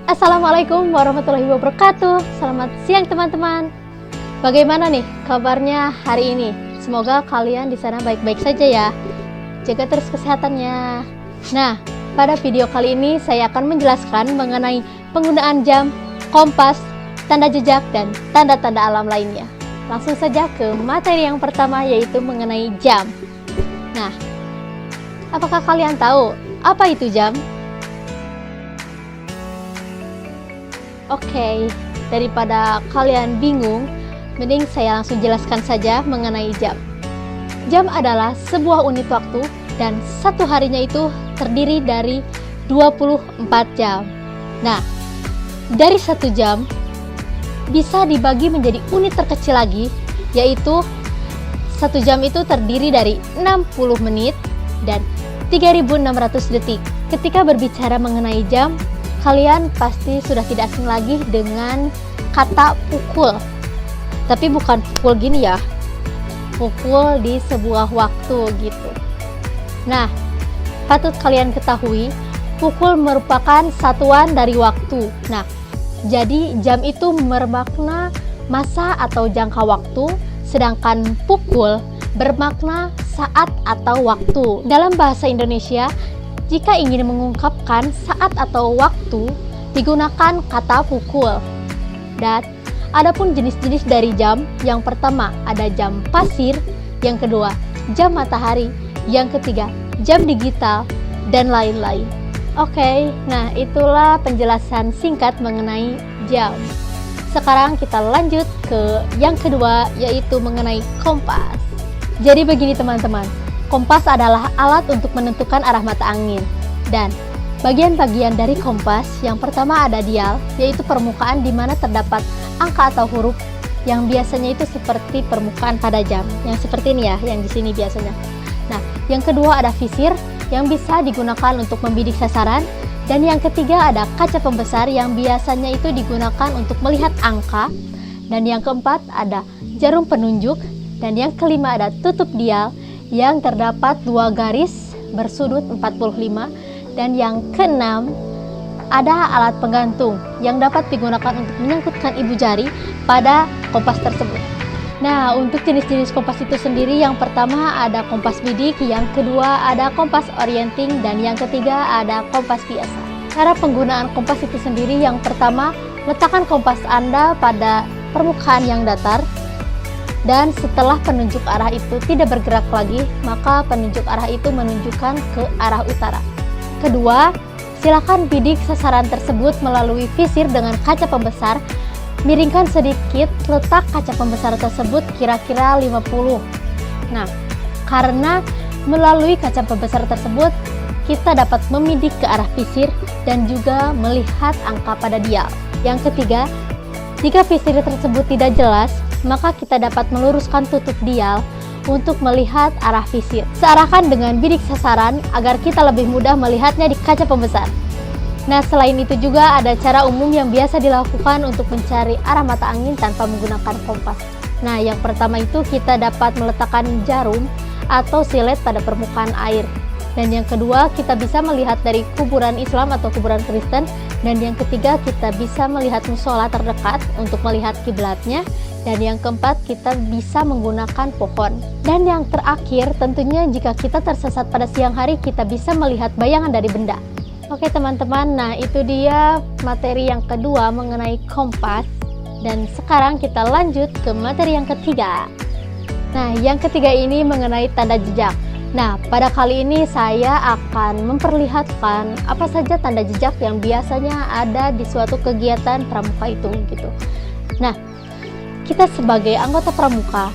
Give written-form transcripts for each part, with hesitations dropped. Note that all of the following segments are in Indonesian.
Assalamualaikum warahmatullahi wabarakatuh. Selamat siang teman-teman. Bagaimana nih kabarnya hari ini? Semoga kalian di sana baik-baik saja ya. Jaga terus kesehatannya. Nah, pada video kali ini saya akan menjelaskan mengenai penggunaan jam, kompas, tanda jejak, dan tanda-tanda alam lainnya. Langsung saja ke materi yang pertama, yaitu mengenai jam. Nah, apakah kalian tahu apa itu jam? Oke, daripada kalian bingung, mending saya langsung jelaskan saja mengenai jam. Jam adalah sebuah unit waktu dan satu harinya itu terdiri dari 24 jam. Nah, dari satu jam bisa dibagi menjadi unit terkecil lagi, yaitu satu jam itu terdiri dari 60 menit dan 3600 detik. Ketika berbicara mengenai jam, kalian pasti sudah tidak asing lagi dengan kata pukul. Tapi bukan pukul gini ya, pukul di sebuah waktu gitu. Nah, patut kalian ketahui, pukul merupakan satuan dari waktu. Nah, jadi jam itu bermakna masa atau jangka waktu, sedangkan pukul bermakna saat atau waktu. Dalam bahasa Indonesia, jika ingin mengungkapkan saat atau waktu, digunakan kata pukul. Dan adapun jenis-jenis dari jam, yang pertama ada jam pasir, yang kedua jam matahari, yang ketiga jam digital, dan lain-lain. Oke, nah itulah penjelasan singkat mengenai jam. Sekarang kita lanjut ke yang kedua, yaitu mengenai kompas. Jadi begini teman-teman, kompas adalah alat untuk menentukan arah mata angin. Dan bagian-bagian dari kompas, yang pertama ada dial, yaitu permukaan di mana terdapat angka atau huruf yang biasanya itu seperti permukaan pada jam. Yang seperti ini ya, yang di sini biasanya. Nah, yang kedua ada visir yang bisa digunakan untuk membidik sasaran. Dan yang ketiga ada kaca pembesar yang biasanya itu digunakan untuk melihat angka. Dan yang keempat ada jarum penunjuk. Dan yang kelima ada tutup dial yang terdapat dua garis bersudut 45. Dan yang keenam ada alat penggantung yang dapat digunakan untuk menyangkutkan ibu jari pada kompas tersebut. Nah, untuk jenis-jenis kompas itu sendiri, yang pertama ada kompas bidik, yang kedua ada kompas orienting, dan yang ketiga ada kompas biasa. Cara penggunaan kompas itu sendiri, yang pertama, letakkan kompas Anda pada permukaan yang datar. Dan setelah penunjuk arah itu tidak bergerak lagi, maka penunjuk arah itu menunjukkan ke arah utara. Kedua, silakan bidik sasaran tersebut melalui visir dengan kaca pembesar. Miringkan sedikit letak kaca pembesar tersebut kira-kira 50. Nah, karena melalui kaca pembesar tersebut, kita dapat memidik ke arah visir dan juga melihat angka pada dial. Yang ketiga, jika visir tersebut tidak jelas, maka kita dapat meluruskan tutup dial untuk melihat arah visir. Searahkan dengan bidik sasaran agar kita lebih mudah melihatnya di kaca pembesar. Nah, selain itu juga ada cara umum yang biasa dilakukan untuk mencari arah mata angin tanpa menggunakan kompas. Nah, yang pertama itu kita dapat meletakkan jarum atau silet pada permukaan air. Dan yang kedua, kita bisa melihat dari kuburan Islam atau kuburan Kristen. Dan yang ketiga, kita bisa melihat musola terdekat untuk melihat kiblatnya. Dan yang keempat, kita bisa menggunakan pohon. Dan yang terakhir, tentunya jika kita tersesat pada siang hari, kita bisa melihat bayangan dari benda. Oke teman-teman, nah itu dia materi yang kedua mengenai kompas. Dan sekarang kita lanjut ke materi yang ketiga. Nah, yang ketiga ini mengenai tanda jejak. Nah, pada kali ini saya akan memperlihatkan apa saja tanda jejak yang biasanya ada di suatu kegiatan pramuka itu gitu. Nah, kita sebagai anggota pramuka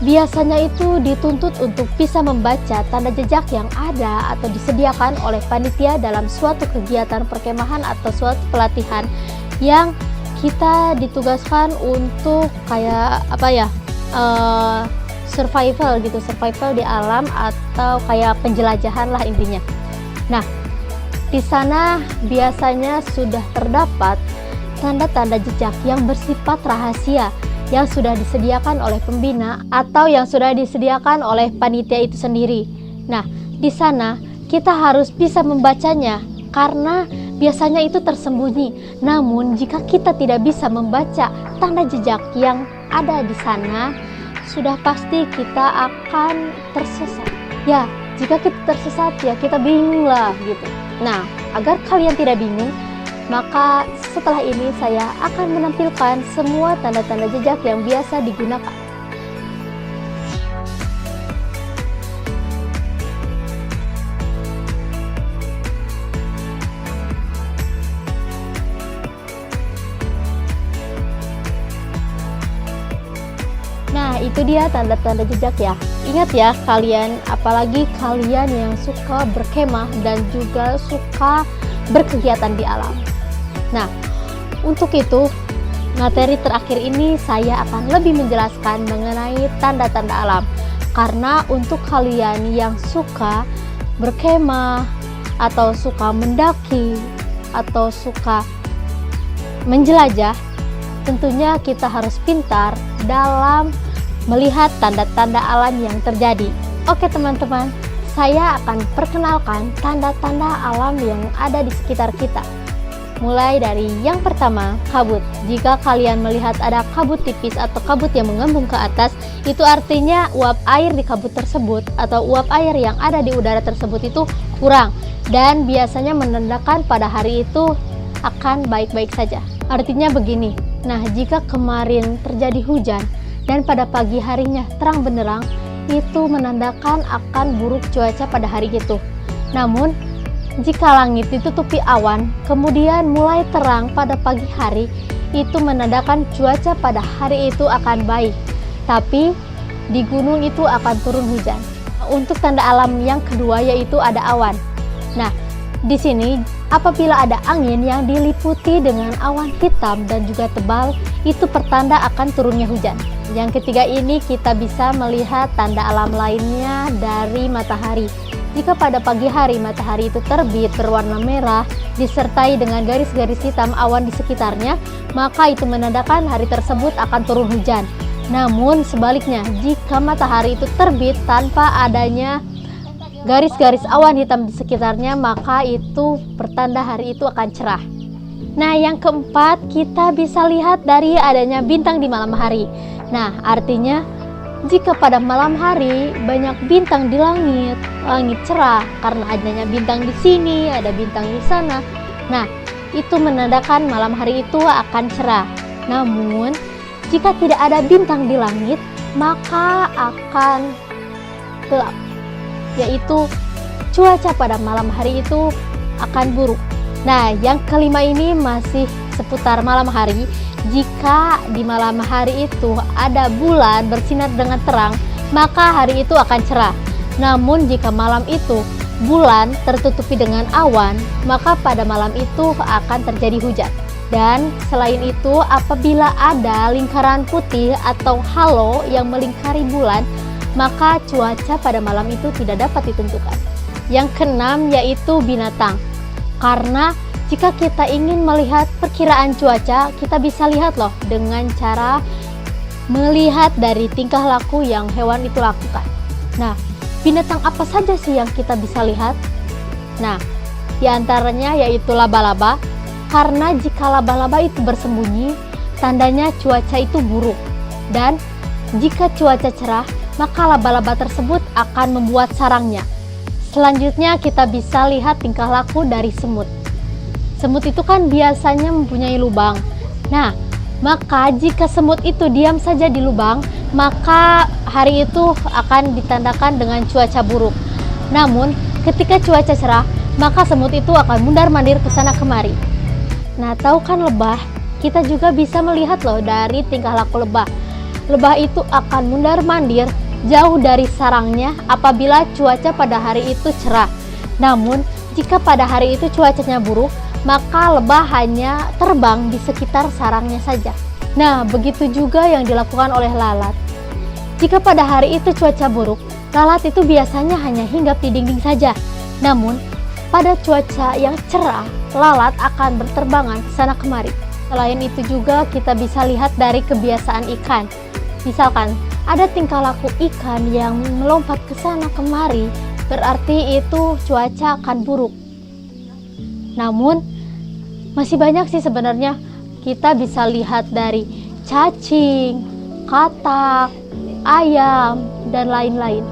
biasanya itu dituntut untuk bisa membaca tanda jejak yang ada atau disediakan oleh panitia dalam suatu kegiatan perkemahan atau suatu pelatihan yang kita ditugaskan untuk kayak apa ya, survival gitu, survival di alam atau kayak penjelajahan lah intinya. Nah, di sana biasanya sudah terdapat tanda-tanda jejak yang bersifat rahasia yang sudah disediakan oleh pembina atau yang sudah disediakan oleh panitia itu sendiri. Nah, di sana kita harus bisa membacanya karena biasanya itu tersembunyi. Namun jika kita tidak bisa membaca tanda jejak yang ada di sana, sudah pasti kita akan tersesat. Ya, jika kita tersesat ya kita bingung lah gitu. Nah, agar kalian tidak bingung, maka setelah ini saya akan menampilkan semua tanda-tanda jejak yang biasa digunakan. Nah, itu dia tanda-tanda jejak ya. Ingat ya kalian, apalagi kalian yang suka berkemah dan juga suka berkegiatan di alam. Nah, untuk itu materi terakhir ini saya akan lebih menjelaskan mengenai tanda-tanda alam. Karena untuk kalian yang suka berkemah atau suka mendaki atau suka menjelajah, tentunya kita harus pintar dalam melihat tanda-tanda alam yang terjadi. Oke teman-teman, saya akan perkenalkan tanda-tanda alam yang ada di sekitar kita. Mulai dari yang pertama, kabut. Jika kalian melihat ada kabut tipis atau kabut yang mengembung ke atas, itu artinya uap air di kabut tersebut atau uap air yang ada di udara tersebut itu kurang, dan biasanya menandakan pada hari itu akan baik-baik saja. Artinya begini, nah jika kemarin terjadi hujan dan pada pagi harinya terang benderang, itu menandakan akan buruk cuaca pada hari itu. Namun jika langit ditutupi awan kemudian mulai terang pada pagi hari, itu menandakan cuaca pada hari itu akan baik, tapi di gunung itu akan turun hujan. Untuk tanda alam yang kedua yaitu ada awan. Nah, di sini apabila ada angin yang diliputi dengan awan hitam dan juga tebal, itu pertanda akan turunnya hujan. Yang ketiga ini kita bisa melihat tanda alam lainnya dari matahari. Jika pada pagi hari matahari itu terbit berwarna merah disertai dengan garis-garis hitam awan di sekitarnya, maka itu menandakan hari tersebut akan turun hujan. Namun sebaliknya, jika matahari itu terbit tanpa adanya garis-garis awan hitam di sekitarnya, maka itu pertanda hari itu akan cerah. Nah, yang keempat kita bisa lihat dari adanya bintang di malam hari. Nah, artinya jika pada malam hari banyak bintang di langit, langit cerah karena adanya bintang di sini, ada bintang di sana. Nah, itu menandakan malam hari itu akan cerah. Namun, jika tidak ada bintang di langit, maka akan gelap. Yaitu cuaca pada malam hari itu akan buruk. Nah, yang kelima ini masih seputar malam hari. Jika di malam hari itu ada bulan bersinar dengan terang, maka hari itu akan cerah. Namun jika malam itu bulan tertutupi dengan awan, maka pada malam itu akan terjadi hujan. Dan selain itu, apabila ada lingkaran putih atau halo yang melingkari bulan, maka cuaca pada malam itu tidak dapat ditentukan. Yang keenam yaitu binatang. Karena jika kita ingin melihat perkiraan cuaca, kita bisa lihat loh dengan cara melihat dari tingkah laku yang hewan itu lakukan. Nah, binatang apa saja sih yang kita bisa lihat? Nah, diantaranya yaitu laba-laba. Karena jika laba-laba itu bersembunyi, tandanya cuaca itu buruk. Dan jika cuaca cerah, maka laba-laba tersebut akan membuat sarangnya. Selanjutnya kita bisa lihat tingkah laku dari semut. Semut itu kan biasanya mempunyai lubang. Nah, maka jika semut itu diam saja di lubang, maka hari itu akan ditandakan dengan cuaca buruk. Namun, ketika cuaca cerah, maka semut itu akan mundar-mandir ke sana kemari. Nah, tahu kan lebah? Kita juga bisa melihat loh dari tingkah laku lebah. Lebah itu akan mundar-mandir jauh dari sarangnya apabila cuaca pada hari itu cerah. Namun, jika pada hari itu cuacanya buruk, maka lebah hanya terbang di sekitar sarangnya saja. Nah, begitu juga yang dilakukan oleh lalat. Jika pada hari itu cuaca buruk, lalat itu biasanya hanya hinggap di dinding saja. Namun, pada cuaca yang cerah, lalat akan berterbangan ke sana kemari. Selain itu juga kita bisa lihat dari kebiasaan ikan. Misalkan, ada tingkah laku ikan yang melompat ke sana kemari, berarti itu cuaca akan buruk. Namun, Masih banyak sih sebenarnya. Kita bisa lihat dari cacing, katak, ayam, dan lain-lain.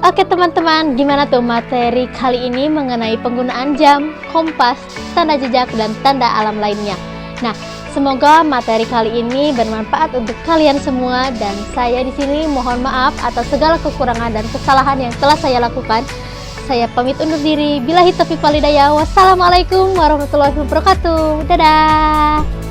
Oke teman-teman, gimana tuh materi kali ini mengenai penggunaan jam, kompas, tanda jejak, dan tanda alam lainnya? Nah, semoga materi kali ini bermanfaat untuk kalian semua, dan saya di sini mohon maaf atas segala kekurangan dan kesalahan yang telah saya lakukan. Saya pamit undur diri. Billahi taufiq wal hidayah. Wassalamualaikum warahmatullahi wabarakatuh. Dadah.